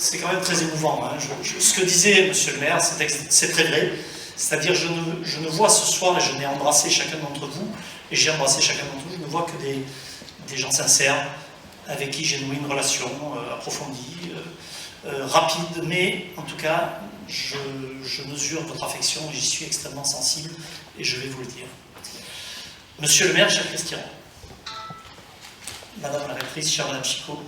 C'est quand même très émouvant. Hein. Ce que disait Monsieur le maire, c'est très vrai. C'est-à-dire, je ne vois ce soir, et je n'ai embrassé chacun d'entre vous, et j'ai embrassé chacun d'entre vous, je ne vois que des gens sincères, avec qui j'ai noué une relation approfondie, rapide, mais en tout cas, je mesure votre affection et j'y suis extrêmement sensible, et je vais vous le dire. Monsieur le maire, cher Christian, Madame la rectrice, chère Madame Chicot,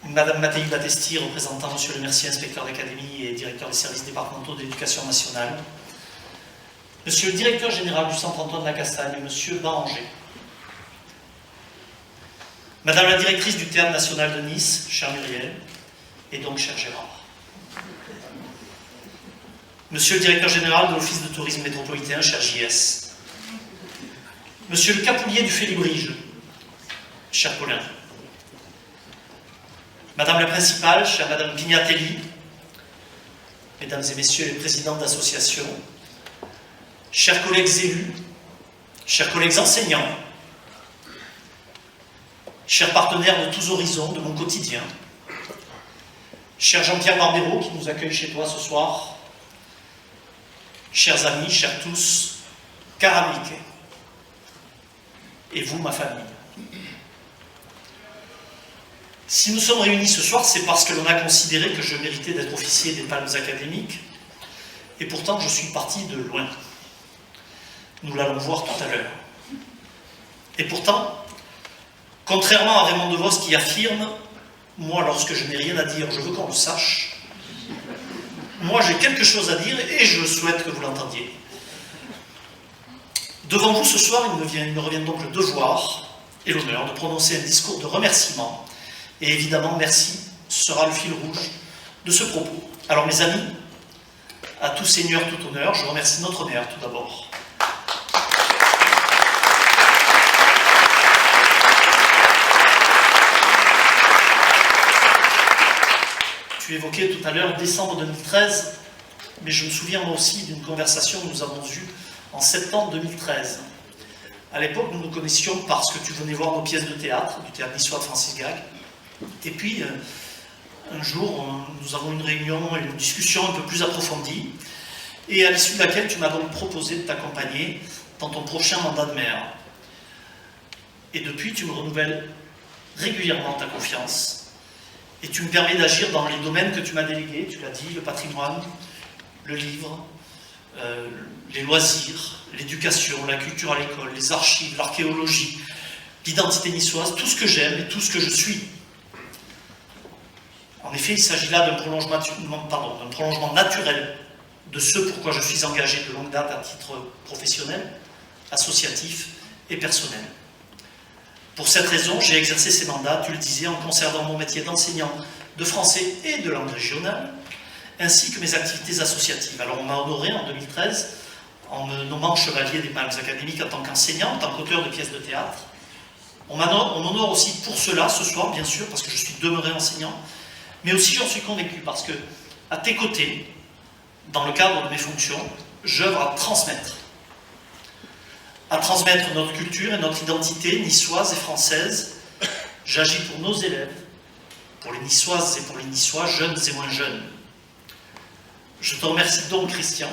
Madame Mattei Battesti, représentant Monsieur le Mercier, inspecteur d'académie et directeur des services départementaux d'éducation nationale, Monsieur le directeur général du Centre Antoine Lacastagne, Monsieur Banger, Madame la directrice du Théâtre National de Nice, chère Muriel, et donc cher Gérard, Monsieur le directeur général de l'Office de tourisme métropolitain, cher JS, Monsieur le capoulier du Félibrige, cher Paulin, Madame la principale, chère Madame Pignatelli, Mesdames et Messieurs les présidents d'associations, chers collègues élus, chers collègues enseignants, chers partenaires de tous horizons de mon quotidien, cher Jean-Pierre Barbero qui nous accueille chez toi ce soir, chers amis, chers tous, Karamiké, et vous, ma famille. Si nous sommes réunis ce soir, c'est parce que l'on a considéré que je méritais d'être officier des Palmes académiques, et pourtant je suis parti de loin. Nous l'allons voir tout à l'heure. Et pourtant, contrairement à Raymond DeVos qui affirme « Moi, lorsque je n'ai rien à dire, je veux qu'on le sache », moi j'ai quelque chose à dire et je souhaite que vous l'entendiez. Devant vous ce soir, il me revient donc le devoir et l'honneur de prononcer un discours de remerciement. Et évidemment, merci sera le fil rouge de ce propos. Alors mes amis, à tout seigneur, tout honneur, je remercie notre maire tout d'abord. Tu évoquais tout à l'heure décembre 2013, mais je me souviens moi aussi d'une conversation que nous avons eue en septembre 2013. À l'époque, nous nous connaissions parce que tu venais voir nos pièces de théâtre, du théâtre niçois de Francis Gag. Et puis, un jour, nous avons une réunion et une discussion un peu plus approfondie, et à l'issue de laquelle tu m'as donc proposé de t'accompagner dans ton prochain mandat de maire. Et depuis, tu me renouvelles régulièrement ta confiance, et tu me permets d'agir dans les domaines que tu m'as délégués, tu l'as dit, le patrimoine, le livre, les loisirs, l'éducation, la culture à l'école, les archives, l'archéologie, l'identité niçoise, tout ce que j'aime et tout ce que je suis. En effet, il s'agit là d'un prolongement naturel de ce pourquoi je suis engagé de longue date à titre professionnel, associatif et personnel. Pour cette raison, j'ai exercé ces mandats, tu le disais, en conservant mon métier d'enseignant de français et de langue régionale, ainsi que mes activités associatives. Alors on m'a honoré en 2013 en me nommant chevalier des Palmes académiques en tant qu'enseignant, en tant qu'auteur de pièces de théâtre. On m'honore aussi pour cela, ce soir, bien sûr, parce que je suis demeuré enseignant, mais aussi j'en suis convaincu, parce que, à tes côtés, dans le cadre de mes fonctions, j'œuvre à transmettre notre culture et notre identité niçoise et française. J'agis pour nos élèves, pour les niçoises et pour les niçois, jeunes et moins jeunes. Je te remercie donc, Christian,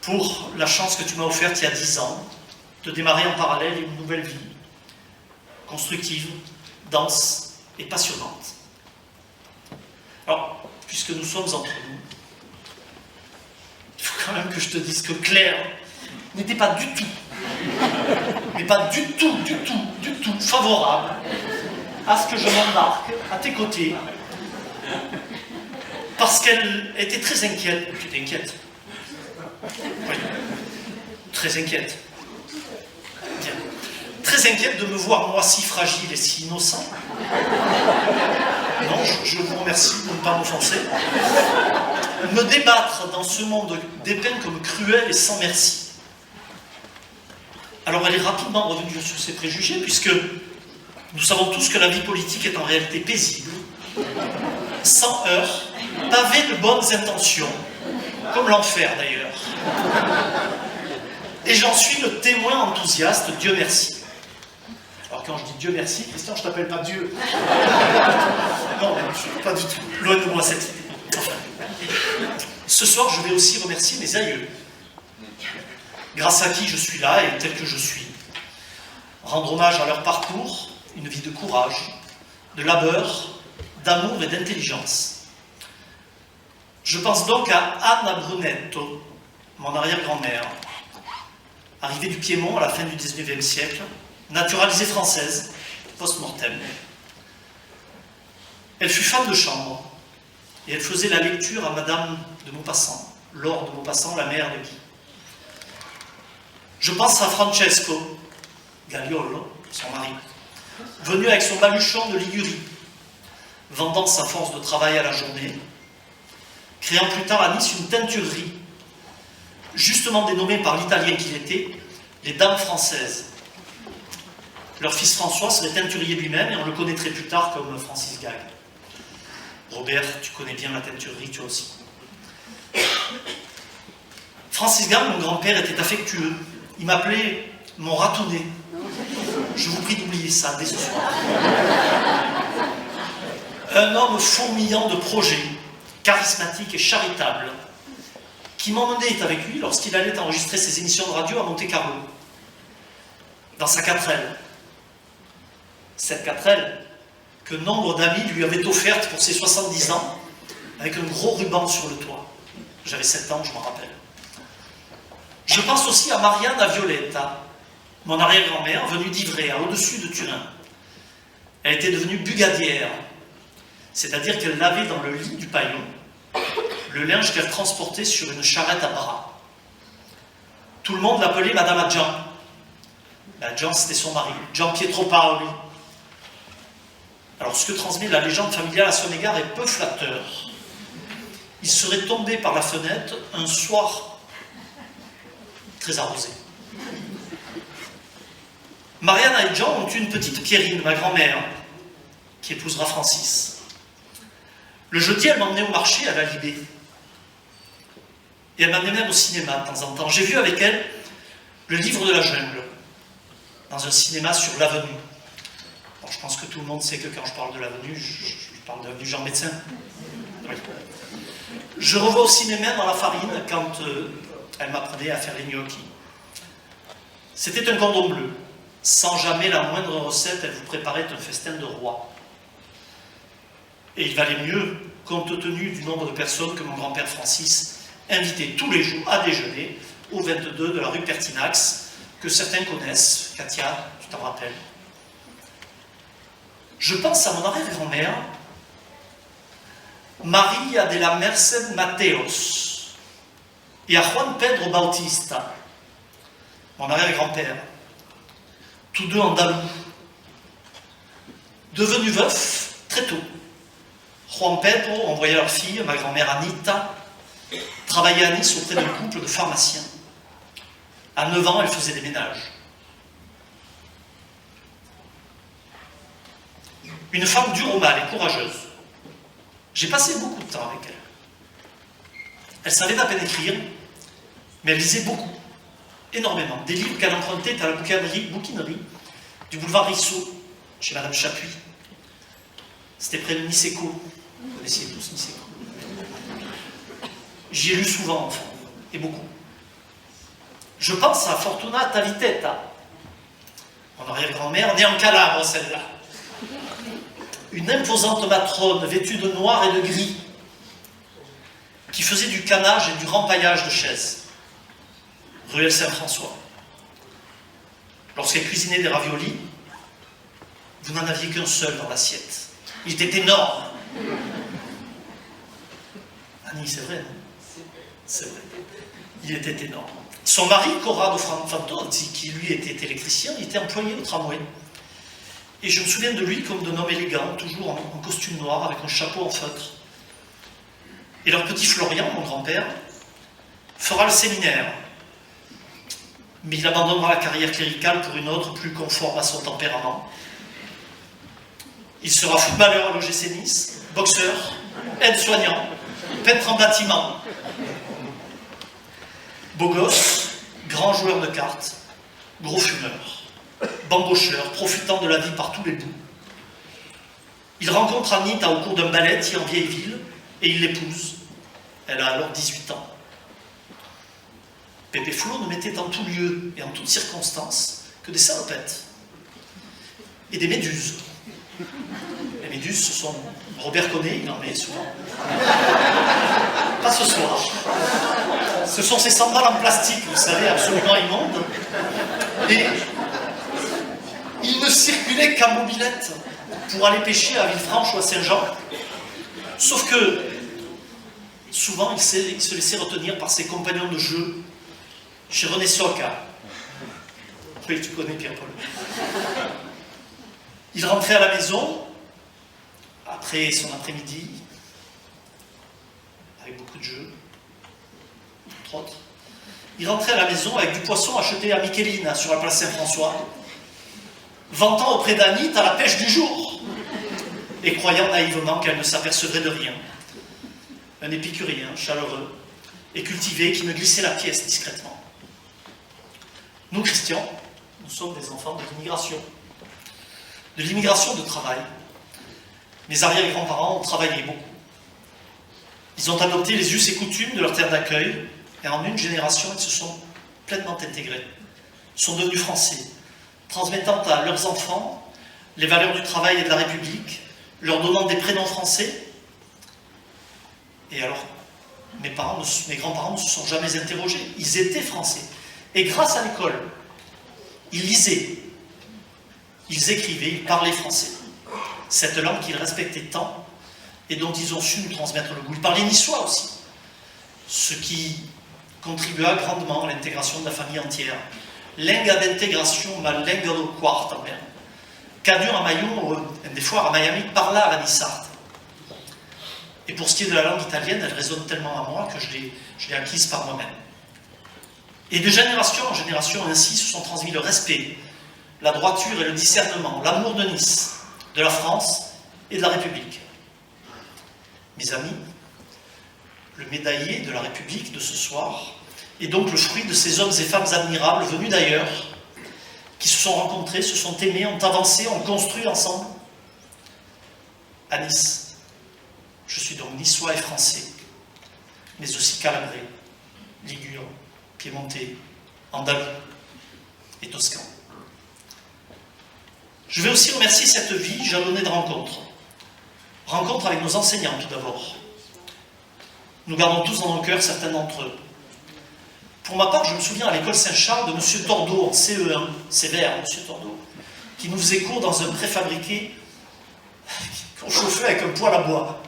pour la chance que tu m'as offerte il y a 10 ans, de démarrer en parallèle une nouvelle vie, constructive, dense et passionnante. Alors, puisque nous sommes entre nous, il faut quand même que je te dise que Claire n'était pas du tout, mais pas du tout favorable à ce que je m'embarque à tes côtés, parce qu'elle était très inquiète. Tu étais inquiète? Oui. Très inquiète. Bien. Très inquiète de me voir, moi, si fragile et si innocent. Non, je vous remercie de ne pas m'offenser. Me débattre dans ce monde dépeint comme cruel et sans merci. Alors elle est rapidement revenue sur ses préjugés, puisque nous savons tous que la vie politique est en réalité paisible, sans heurts, pavée de bonnes intentions, comme l'enfer d'ailleurs. Et j'en suis le témoin enthousiaste, Dieu merci. Alors Alors quand je dis Dieu merci, Christian, je t'appelle pas Dieu. Non, pas du tout. Loin de moi cette idée. Enfin, ce soir, je vais aussi remercier mes aïeux, grâce à qui je suis là et tel que je suis. Rendre hommage à leur parcours, une vie de courage, de labeur, d'amour et d'intelligence. Je pense donc à Anna Brunetto, mon arrière-grand-mère, arrivée du Piémont à la fin du XIXe siècle, naturalisée française, post-mortem. Elle fut femme de chambre, et elle faisait la lecture à Madame de Maupassant, Laure de Maupassant, la mère de Guy. Je pense à Francesco Gagliolo, son mari, venu avec son baluchon de Ligurie, vendant sa force de travail à la journée, créant plus tard à Nice une teinturerie, justement dénommée par l'italien qu'il était, les Dames Françaises. Leur fils François serait teinturier lui-même et on le connaîtrait plus tard comme Francis Gag. Robert, tu connais bien la teinturerie, toi aussi. Francis Gag, mon grand-père, était affectueux. Il m'appelait mon ratonnet. Je vous prie d'oublier ça dès ce soir. Un homme fourmillant de projets, charismatique et charitable, qui m'emmenait avec lui lorsqu'il allait enregistrer ses émissions de radio à Monte-Carlo, dans sa 4L. Cette 4L que nombre d'amis lui avaient offerte pour ses 70 ans, avec un gros ruban sur le toit. J'avais 7 ans, je m'en rappelle. Je pense aussi à Mariana Violetta, mon arrière-grand-mère, venue d'Ivrea, au-dessus de Turin. Elle était devenue bugadière, c'est-à-dire qu'elle lavait dans le lit du paillon le linge qu'elle transportait sur une charrette à bras. Tout le monde l'appelait Madame Adjan. Adjan, c'était son mari, Gian Pietro Paoli. Alors, ce que transmet la légende familiale à son égard est peu flatteur. Il serait tombé par la fenêtre un soir très arrosé. Mariana et Gian ont eu une petite Pierrine, ma grand-mère, qui épousera Francis. Le jeudi, elle m'emmenait au marché à la Libé. Et elle m'amenait même au cinéma de temps en temps. J'ai vu avec elle Le Livre de la Jungle, dans un cinéma sur l'Avenue. Bon, je pense que tout le monde sait que quand je parle de l'Avenue, je parle de l'Avenue Jean Médecin. Oui. Je revois aussi mes mains dans la farine quand elle m'apprenait à faire les gnocchis. C'était un cordon bleu. Sans jamais la moindre recette, elle vous préparait un festin de roi. Et il valait mieux, compte tenu du nombre de personnes que mon grand-père Francis invitait tous les jours à déjeuner au 22 de la rue Pertinax, que certains connaissent. Katia, tu t'en rappelles. Je pense à mon arrière-grand-mère, Maria de la Merced Mateos, et à Juan Pedro Bautista, mon arrière-grand-père, tous deux andalous, devenus veufs très tôt. Juan Pedro envoyait leur fille, ma grand-mère Anita, travailler à Nice auprès d'un couple de pharmaciens. À 9 ans, elle faisait des ménages. Une femme dure au mal et courageuse. J'ai passé beaucoup de temps avec elle. Elle savait à peine écrire, mais elle lisait beaucoup, énormément. Des livres qu'elle empruntait à la bouquinerie du boulevard Rissot, chez Madame Chapuis. C'était près de Niceco. Vous connaissiez tous Niceco. J'y ai lu souvent, enfant, et beaucoup. Je pense à Fortuna Talitetta, mon arrière-grand-mère, née en Calabre, celle-là. Une imposante matrone vêtue de noir et de gris, qui faisait du canage et du rempaillage de chaises. Ruelle Saint-François. Lorsqu'elle cuisinait des raviolis, vous n'en aviez qu'un seul dans l'assiette. Il était énorme. Annie, c'est vrai, non? C'est vrai. Il était énorme. Son mari, Corrado Fantozzi, qui lui était électricien, il était employé au tramway. Et je me souviens de lui comme d'un homme élégant, toujours en costume noir, avec un chapeau en feutre. Et leur petit Florian, mon grand-père, fera le séminaire. Mais il abandonnera la carrière cléricale pour une autre plus conforme à son tempérament. Il sera footballeur à l'OGC Nice, boxeur, aide-soignant, peintre en bâtiment. Beau gosse, grand joueur de cartes, gros fumeur. bambocheur, profitant de la vie par tous les bouts. Il rencontre Anita au cours d'un ballet en vieille ville et il l'épouse. Elle a alors 18 ans. Pépé Flo ne mettait en tout lieu et en toutes circonstances que des salopettes et des méduses. Les méduses, ce sont... Robert connaît, il en met souvent. Pas ce soir. Ce sont ces sandales en plastique, vous savez, absolument immondes. Et il ne circulait qu'en mobilette pour aller pêcher à Villefranche ou à Saint-Jean. Sauf que, souvent, il se laissait retenir par ses compagnons de jeu chez René Soca. Oui, tu connais Pierre-Paul. Il rentrait à la maison, après son après-midi, avec beaucoup de jeux, entre autres. Il rentrait à la maison avec du poisson acheté à Micheline, sur la place Saint-François, vantant auprès d'Anit à la pêche du jour, et croyant naïvement qu'elle ne s'apercevrait de rien. Un épicurien, chaleureux et cultivé, qui me glissait la pièce discrètement. Nous, Christian, nous sommes des enfants de l'immigration de travail. Mes arrière-grands-parents ont travaillé beaucoup. Ils ont adopté les us et coutumes de leur terre d'accueil, et en une génération, ils se sont pleinement intégrés. Ils sont devenus français, transmettant à leurs enfants les valeurs du travail et de la République, leur donnant des prénoms français. Et alors, mes grands-parents ne se sont jamais interrogés. Ils étaient français. Et grâce à l'école, ils lisaient, ils écrivaient, ils parlaient français. Cette langue qu'ils respectaient tant et dont ils ont su nous transmettre le goût. Ils parlaient niçois aussi, ce qui contribua grandement à l'intégration de la famille entière. Lenga d'intégration, ma lenga do quarta, Cadur a Maillon, des fois à Miami, parla à la Nissarte. Et pour ce qui est de la langue italienne, elle résonne tellement à moi que je l'ai acquise par moi-même. Et de génération en génération, ainsi, se sont transmis le respect, la droiture et le discernement, l'amour de Nice, de la France et de la République. Mes amis, le médaillé de la République de ce soir est donc le fruit de ces hommes et femmes admirables venus d'ailleurs, qui se sont rencontrés, se sont aimés, ont avancé, ont construit ensemble. À Nice, je suis donc niçois et français, mais aussi calabré, ligure, piémontais, andalou et toscan. Je vais aussi remercier cette vie jalonnée de rencontres. Rencontres avec nos enseignants tout d'abord. Nous gardons tous dans nos cœurs certains d'entre eux. Pour ma part, je me souviens à l'école Saint-Charles de M. Tordeau en CE1, sévère, M. Tordeau, qui nous faisait cours dans un préfabriqué qu'on chauffait avec un poêle à bois.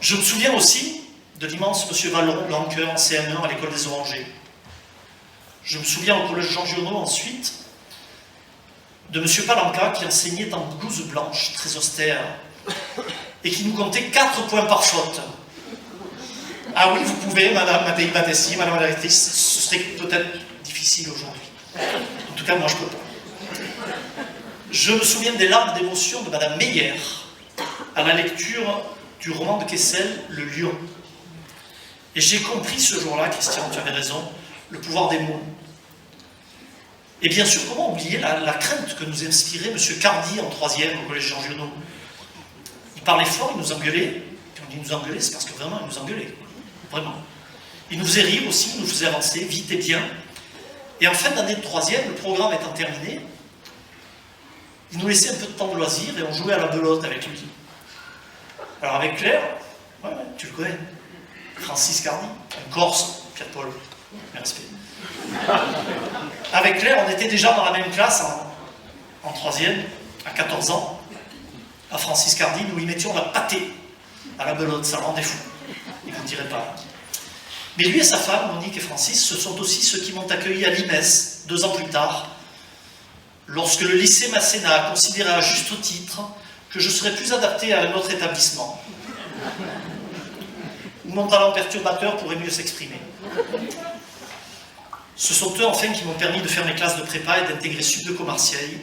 Je me souviens aussi de l'immense M. Vallon-Blanqueur en CM1 à l'école des Orangers. Je me souviens au collège Jean Giono ensuite de M. Palanca qui enseignait en blouse blanche, très austère, et qui nous comptait 4 points par faute. Ah oui, vous pouvez, Madame Mattei Batessi, Madame la directrice, ce serait peut-être difficile aujourd'hui. En tout cas, moi, je ne peux pas. Je me souviens des larmes d'émotion de Madame Meyer à la lecture du roman de Kessel, Le Lion. Et j'ai compris ce jour-là, Christian, tu avais raison, le pouvoir des mots. Et bien sûr, comment oublier la crainte que nous inspirait M. Cardi en 3e au collège Jean Giono. Il parlait fort, il nous engueulait. Quand on dit nous engueuler, c'est parce que vraiment, il nous engueulait. Vraiment. Il nous faisait rire aussi, il nous faisait avancer, vite et bien. Et en fin d'année de 3e, le programme étant terminé, il nous laissait un peu de temps de loisir et on jouait à la belote avec lui. Alors avec Claire, ouais, tu le connais, Francis Cardi, un Corse, Pierre-Paul, mes respects. Avec Claire, on était déjà dans la même classe en 3e, à 14 ans. À Francis Cardi, nous y mettions la pâtée à la belote, ça le rendait fou. Il ne vous dirait pas. Mais lui et sa femme, Monique et Francis, ce sont aussi ceux qui m'ont accueilli à Limès, 2 ans plus tard, lorsque le lycée Masséna a considéré à juste titre que je serais plus adapté à un autre établissement, où mon talent perturbateur pourrait mieux s'exprimer. Ce sont eux, enfin, qui m'ont permis de faire mes classes de prépa et d'intégrer Subdeco Marseille.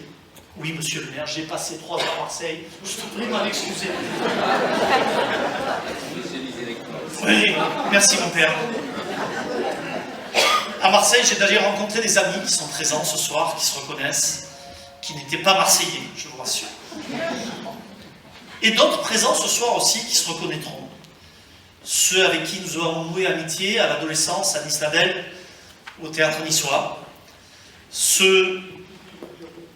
Oui, monsieur le maire, j'ai passé 3 ans à Marseille. Je te prie de m'en excuser. Oui, merci mon père. À Marseille, j'ai d'ailleurs rencontré des amis qui sont présents ce soir, qui se reconnaissent. qui n'étaient pas marseillais, je vous rassure. Et d'autres présents ce soir aussi qui se reconnaîtront. Ceux avec qui nous avons noué amitié à l'adolescence, à Nice-Label, au théâtre niçois.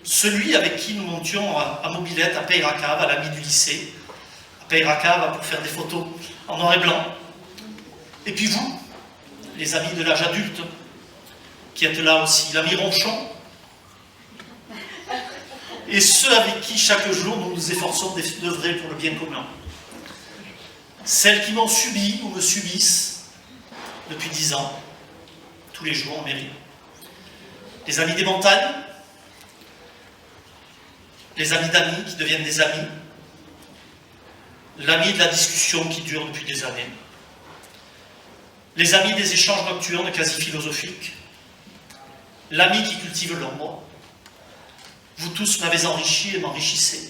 Celui avec qui nous montions à Mobilette, à Peyracaves, à l'ami du lycée, à Peyracaves pour faire des photos en noir et blanc. Et puis vous, les amis de l'âge adulte, qui êtes là aussi, l'ami Ronchon, et ceux avec qui chaque jour nous nous efforçons d'œuvrer pour le bien commun. Celles qui m'ont subi ou me subissent depuis 10 ans, tous les jours en mairie. Les amis des montagnes, les amis d'amis qui deviennent des amis, l'ami de la discussion qui dure depuis des années, les amis des échanges nocturnes quasi philosophiques, l'ami qui cultive l'ombre. Vous tous m'avez enrichi et m'enrichissez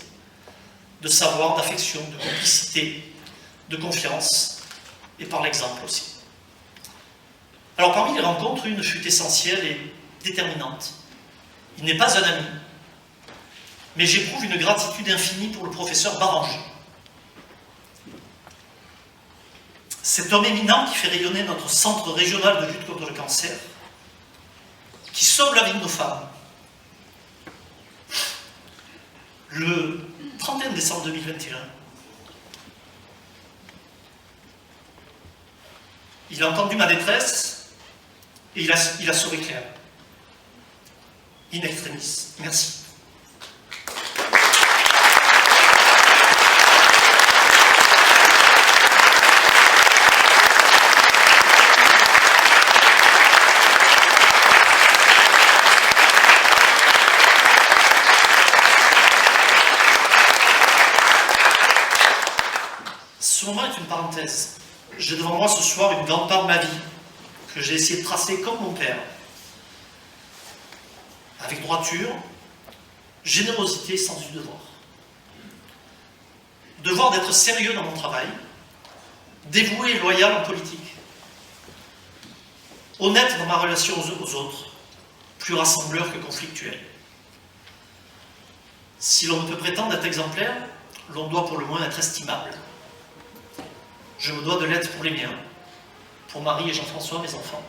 de savoir, d'affection, de complicité, de confiance, et par l'exemple aussi. Alors parmi les rencontres, une fut essentielle et déterminante. Il n'est pas un ami, mais j'éprouve une gratitude infinie pour le professeur Baranger. Cet homme éminent qui fait rayonner notre centre régional de lutte contre le cancer, qui sauve la vie de nos femmes. Le 31 décembre 2021, il a entendu ma détresse et il a sauvé Claire. In extremis. Merci. Ce moment est une parenthèse. J'ai devant moi ce soir une grande part de ma vie que j'ai essayé de tracer comme mon père. Avec droiture, générosité sans du devoir. Devoir d'être sérieux dans mon travail, dévoué et loyal en politique, honnête dans ma relation aux autres, plus rassembleur que conflictuel. Si l'on ne peut prétendre être exemplaire, l'on doit pour le moins être estimable. Je me dois de l'être pour les miens, pour Marie et Jean-François, mes enfants,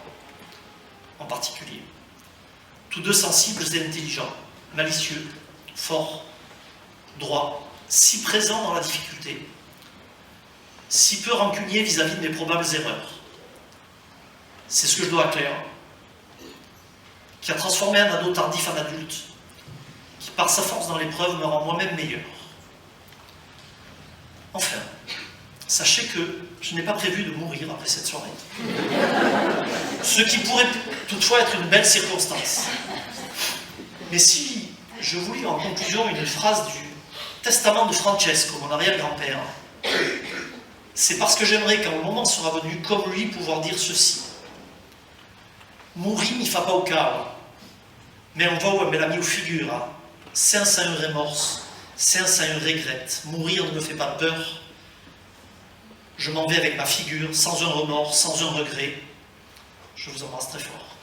en particulier. Tous deux sensibles et intelligents, malicieux, forts, droits, si présents dans la difficulté, si peu rancuniers vis-à-vis de mes probables erreurs. C'est ce que je dois à Claire, qui a transformé un ado tardif en adulte, qui par sa force dans l'épreuve me rend moi-même meilleur. Enfin, sachez que je n'ai pas prévu de mourir après cette soirée. Ce qui pourrait toutefois être une belle circonstance. Mais si je vous lis en conclusion une phrase du testament de Francesco, mon arrière-grand-père, c'est parce que j'aimerais qu'un moment sera venu, comme lui, pouvoir dire ceci. Mourir mi fa pas au cœur, mais on va me l'a mis aux figures. Senza un remorse, senza un regret. Mourir ne me fait pas peur. Je m'en vais avec ma figure, sans un remords, sans un regret. Je vous embrasse très fort.